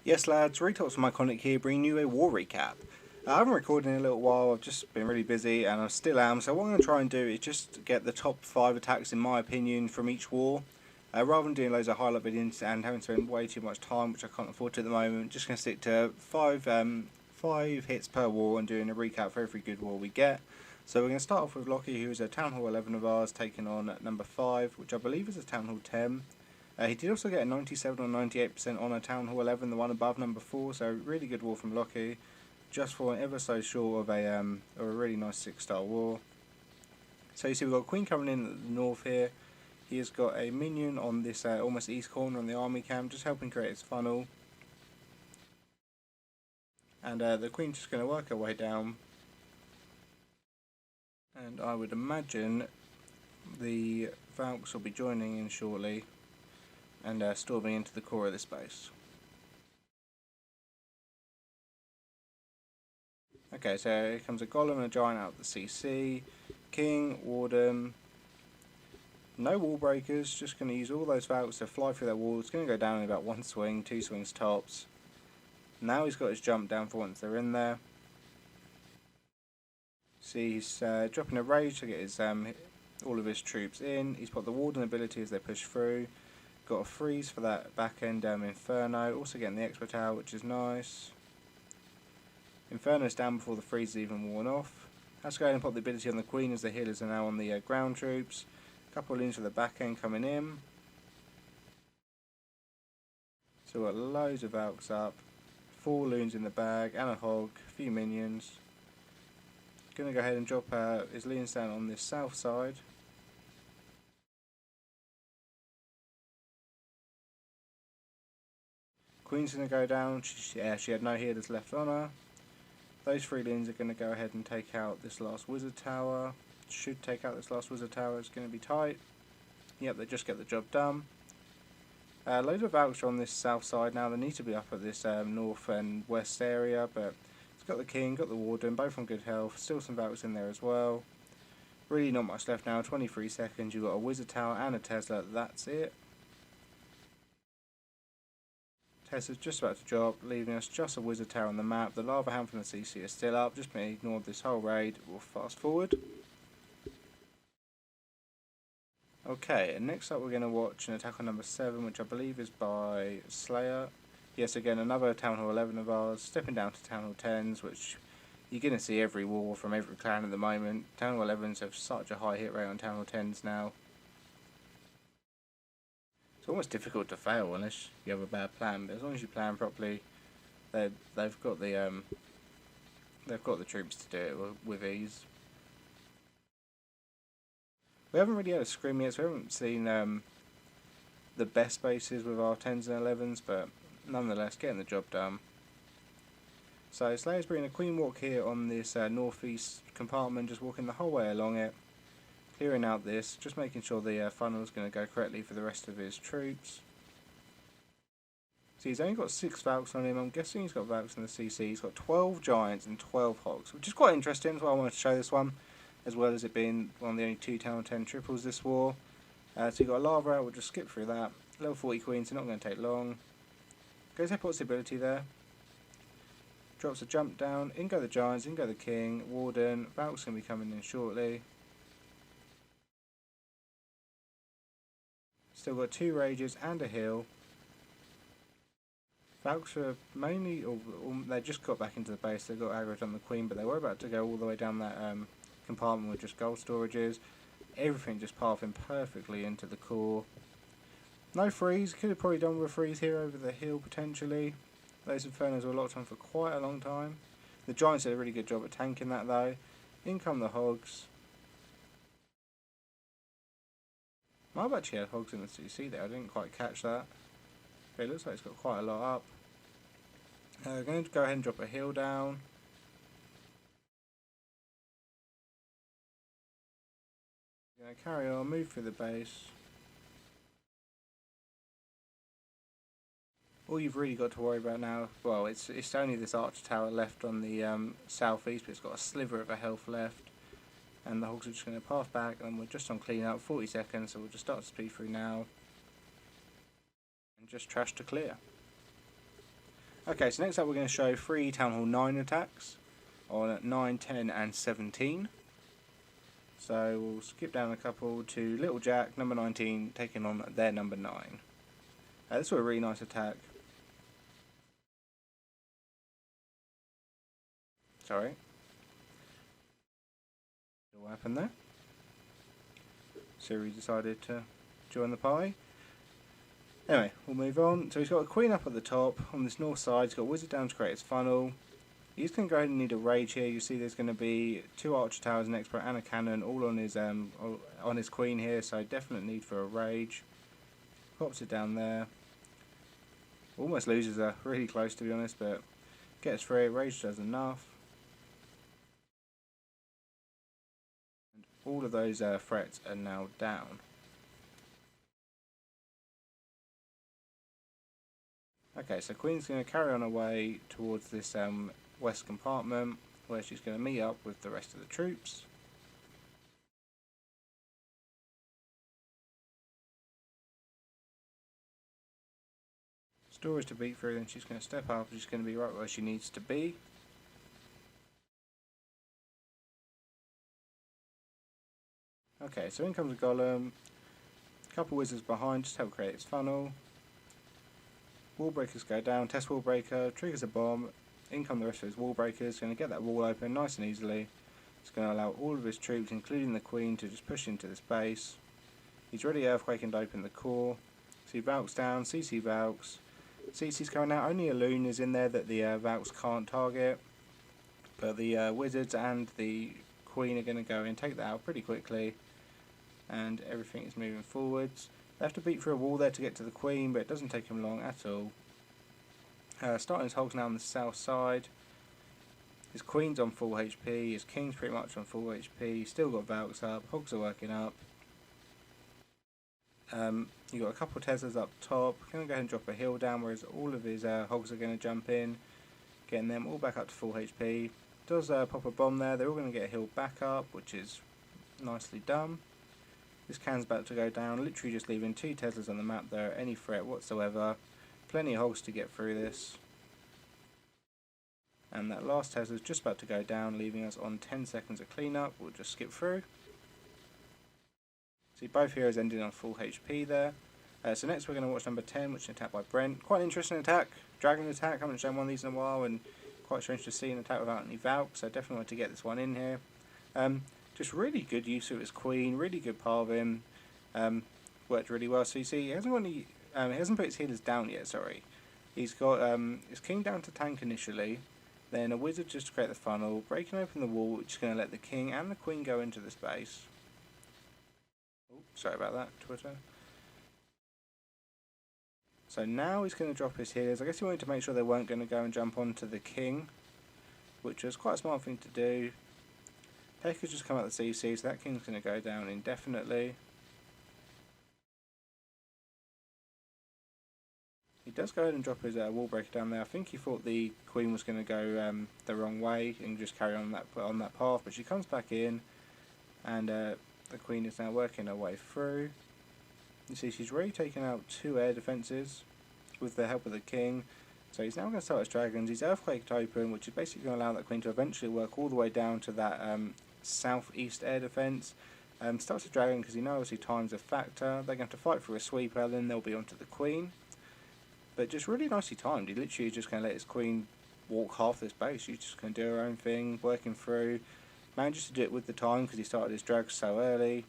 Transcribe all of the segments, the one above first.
Yes lads, Retox from iKonik here, bringing you a war recap. I haven't recorded in a little while, I've just been really busy and I still am, so what I'm going to try and do is just get the top 5 attacks in my opinion from each war. Rather than doing loads of highlight videos and having to spend way too much time, which I can't afford to at the moment, just going to stick to 5 hits per war and doing a recap for every good war we get. So we're going to start off with Lockie, who is a Town Hall 11 of ours, taking on number 5, which I believe is a Town Hall 10. He did also get a 97 or 98% on a Town Hall 11, the one above number 4, so really good war from Lockie, just for ever so short of a really nice 6-star war. So you see we've got Queen coming in at the north here. He has got a minion on this almost east corner on the army camp, just helping create his funnel. And the Queen's just going to work her way down. And I would imagine the Valks will be joining in shortly and storming into the core of this base. Okay, so here comes a Golem and a Giant out of the CC, King, Warden, no wall breakers, just going to use all those Valks to fly through that wall. It's going to go down in about 1 swing, 2 swings tops. Now he's got his jump down for once they're in there. See, he's dropping a rage to get his all of his troops in. He's got the Warden ability as they push through. Got a freeze for that back end Inferno. Also getting the Expert Tower, which is nice. Inferno's down before the freeze is even worn off. Let's go ahead and pop the ability on the Queen as the healers are now on the ground troops. A couple of loons for the back end coming in. So we've got loads of Valks up. 4 loons in the bag and a hog, a few minions. Gonna go ahead and drop his loons down on this south side. Queen's gonna go down. She had no healers left on her. Those 3 loons are going to go ahead and take out this last wizard tower. Should take out this last wizard tower. It's going to be tight. Yep, they just get the job done. Loads of Valks are on this south side now. They need to be up at this north and west area, but it's got the King, got the Warden, both on good health. Still some Valks in there as well. Really not much left now. 23 seconds. You've got a wizard tower and a Tesla. That's it. Tesla's just about to drop, leaving us just a wizard tower on the map. The lava hound from the CC is still up, just been ignored this whole raid. We'll fast forward. Okay, and next up we're going to watch an attack on number 7, which I believe is by Slayer. Yes, again, another Town Hall 11 of ours, stepping down to Town Hall 10s, which you're going to see every war from every clan at the moment. Town Hall 11s have such a high hit rate on Town Hall 10s now. It's almost difficult to fail unless you have a bad plan, but as long as you plan properly, they've got the troops to do it with ease. We haven't really had a scrim yet, so we haven't seen the best bases with our 10s and 11s, but nonetheless, getting the job done. So Slayer's bringing a Queen walk here on this northeast compartment, just walking the whole way along it. Clearing out this, just making sure the funnel is going to go correctly for the rest of his troops. So he's only got 6 Valks on him. I'm guessing he's got Valks in the CC. He's got 12 Giants and 12 Hogs, which is quite interesting. That's why I wanted to show this one, as well as it being one of the only 2 Town 10 triples this war. So you've got a Lava out, we'll just skip through that. Level 40 Queen, so not going to take long. Goes ahead, puts the ability there. Drops a jump down. In go the Giants, in go the King, Warden. Valks going to be coming in shortly. Still got 2 Rages and a heal. Valks are mainly, or they just got back into the base. They got aggroed on the Queen, but they were about to go all the way down that compartment with just gold storages. Everything just pathing perfectly into the core. No freeze. Could have probably done with a freeze here over the hill potentially. Those Infernos were locked on for quite a long time. The Giants did a really good job at tanking that though. In come the Hogs. Might have actually had Hogs in the CC there. I didn't quite catch that. But it looks like it's got quite a lot up. We're going to go ahead and drop a hill down. We're going to carry on, move through the base. All you've really got to worry about now, well, it's only this archer tower left on the southeast, but it's got a sliver of a health left. And the Hogs are just going to pass back, and we're just on clean out, 40 seconds, so we'll just start to speed through now. And just trash to clear. Okay, so next up we're going to show 3 Town Hall 9 attacks on 9, 10 and 17. So we'll skip down a couple to Little Jack, number 19, taking on their number 9. This was a really nice attack. Sorry. What happened there? Siri decided to join the party. Anyway, we'll move on. So he's got a queen up at the top on this north side. He's got a wizard down to create his funnel. He's going to go ahead and need a rage here. You see there's going to be 2 archer towers, an expert and a cannon all on his queen here, so definite need for a rage. Pops it down there. Almost loses her, really close to be honest, but gets through it. Rage does enough. And all of those threats are now down. Okay, so Queen's going to carry on her way towards this west compartment, where she's going to meet up with the rest of the troops. Door is to beat through, then she's going to step up, she's going to be right where she needs to be. Okay, so in comes a golem, a couple wizards behind, just help create its funnel. Wall breakers go down, test wall breaker, triggers a bomb, in come the rest of his wall breakers, going to get that wall open nice and easily. It's going to allow all of his troops, including the queen, to just push into this base. He's already earthquaking to open the core. See Valks down, CC Valks. CC's coming out, only a loon is in there that the Valks can't target, but the wizards and the queen are going to go and take that out pretty quickly, and everything is moving forwards. They have to beat through a wall there to get to the queen, but it doesn't take him long at all. Starting his hogs now on the south side. His queen's on full HP, his king's pretty much on full HP, still got Valks up, hogs are working up. You've got a couple of Teslas up top. Going to go ahead and drop a hill down, whereas all of his hogs are going to jump in, getting them all back up to full HP. Does pop a bomb there. They're all going to get a hill back up, which is nicely done. This can's about to go down, literally just leaving 2 Teslas on the map there, any threat whatsoever. Plenty of hogs to get through this. And that last Tesla's just about to go down, leaving us on 10 seconds of cleanup. We'll just skip through. See, both heroes ending on full HP there. So next we're going to watch number 10, which is an attack by Brent. Quite an interesting attack. Dragon attack. I haven't shown one of these in a while, and quite strange to see an attack without any Valk, so definitely want to get this one in here. Just really good use of his queen, really good parving. Worked really well. So you see, he hasn't got any, he hasn't put his healers down yet, sorry. He's got his king down to tank initially, then a wizard just to create the funnel, breaking open the wall, which is going to let the king and the queen go into the space. Oh, sorry about that, Twitter. So now he's going to drop his healers. I guess he wanted to make sure they weren't going to go and jump onto the king, which was quite a smart thing to do. Pekka's just come out the CC, so that king's going to go down indefinitely. He does go ahead and drop his wall breaker down there. I think he thought the queen was going to go the wrong way and just carry on that path, but she comes back in, and the queen is now working her way through. You see she's already taken out 2 air defences with the help of the king. So he's now going to start his dragons. He's earthquaked open, which is basically going to allow that queen to eventually work all the way down to that southeast air defence. Starts a dragon because he knows obviously time's a factor. They're going to have to fight for a sweeper, then they'll be onto the queen. But just really nicely timed. He literally is just going to let his queen walk half this base. She's just going to do her own thing, working through. Manages to do it with the time because he started his drags so early.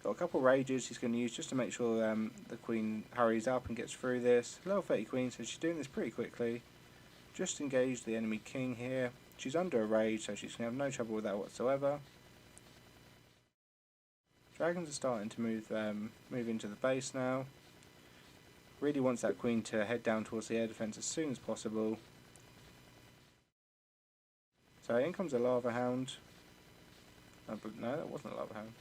Got a couple of rages he's going to use just to make sure the queen hurries up and gets through this. Level 30 queen, so she's doing this pretty quickly. Just engaged the enemy king here. She's under a rage, so she's going to have no trouble with that whatsoever. Dragons are starting to move into the base now. Really wants that queen to head down towards the air defence as soon as possible. So in comes a lava hound. No, that wasn't a lava hound.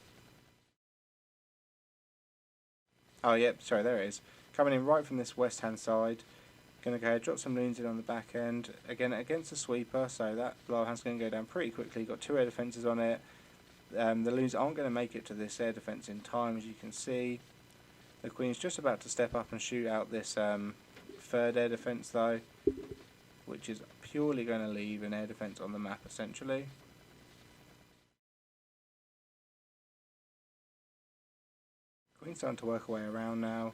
Oh, yep, sorry, there it is. Coming in right from this west hand side. Going to go ahead, drop some loons in on the back end. Again, against the sweeper, so that lava hound's going to go down pretty quickly. Got 2 air defences on it. The loons aren't going to make it to this air defence in time, as you can see. The queen's just about to step up and shoot out this 3rd air defence though, which is purely going to leave an air defence on the map essentially. Queen's starting to work her way around now.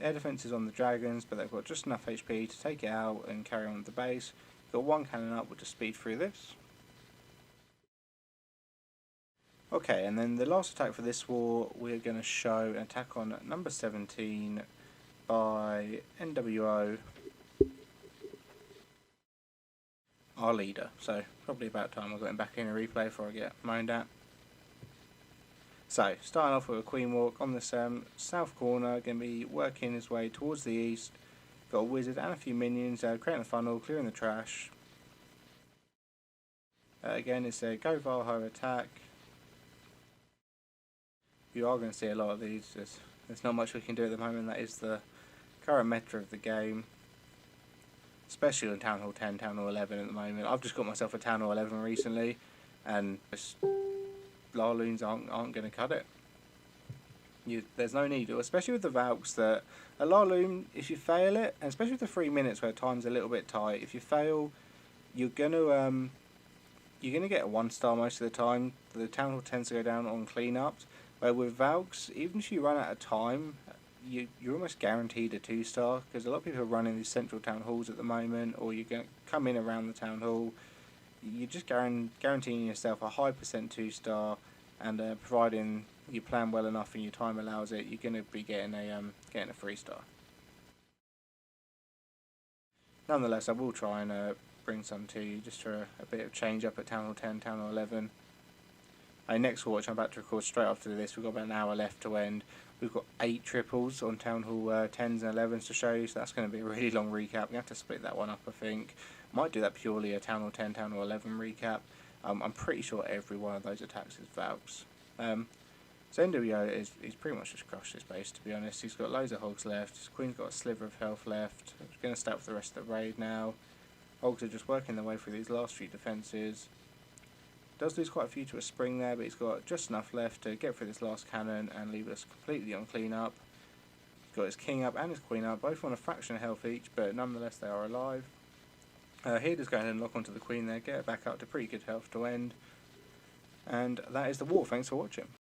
Air defence is on the dragons, but they've got just enough HP to take it out and carry on with the base. Got one cannon up, we'll just speed through this. Okay, and then the last attack for this war, we're going to show an attack on number 17 by NWO, our leader. So probably about time I got him back in a replay before I get moaned at. So, starting off with a queen walk on this south corner, going to be working his way towards the east. Got a wizard and a few minions, creating a funnel, clearing the trash. Again, it's a go Valho attack. You are going to see a lot of these, there's not much we can do at the moment. That is the current meta of the game. Especially on Town Hall 10, Town Hall 11 at the moment. I've just got myself a Town Hall 11 recently, and just Larloons aren't going to cut it. There's no need, especially with the Valks, that a Larloon, if you fail it, and especially with the 3 minutes where time's a little bit tight, if you fail, you're gonna get a 1-star most of the time. The Town Hall tends to go down on cleanups, where with Valks, even if you run out of time, you're almost guaranteed a 2-star, because a lot of people are running these central town halls at the moment, or you're going to come in around the town hall. You're just guaranteeing yourself a high percent 2-star, and providing you plan well enough and your time allows it, you're going to be getting a 3-star. Nonetheless, I will try and bring some to you just for a bit of change up at Town Hall 10, Town Hall 11. Next watch, I'm about to record straight after this. We've got about an hour left to end. We've got 8 triples on Town Hall 10s and 11s to show you, so that's going to be a really long recap. We're going to have to split that one up, I think. Might do that purely a Town Hall 10, Town Hall 11 recap. I'm pretty sure every one of those attacks is Valks. So NWO he's pretty much just crushed his base, to be honest. He's got loads of hogs left. His queen's got a sliver of health left. He's going to start with the rest of the raid now. Hogs are just working their way through these last few defences. Does lose quite a few to a spring there, but he's got just enough left to get through this last cannon and leave us completely on clean-up. He's got his king up and his queen up, both on a fraction of health each, but nonetheless they are alive. Here just go ahead and lock onto the queen there, get her back up to pretty good health to end. And that is the war. Thanks for watching.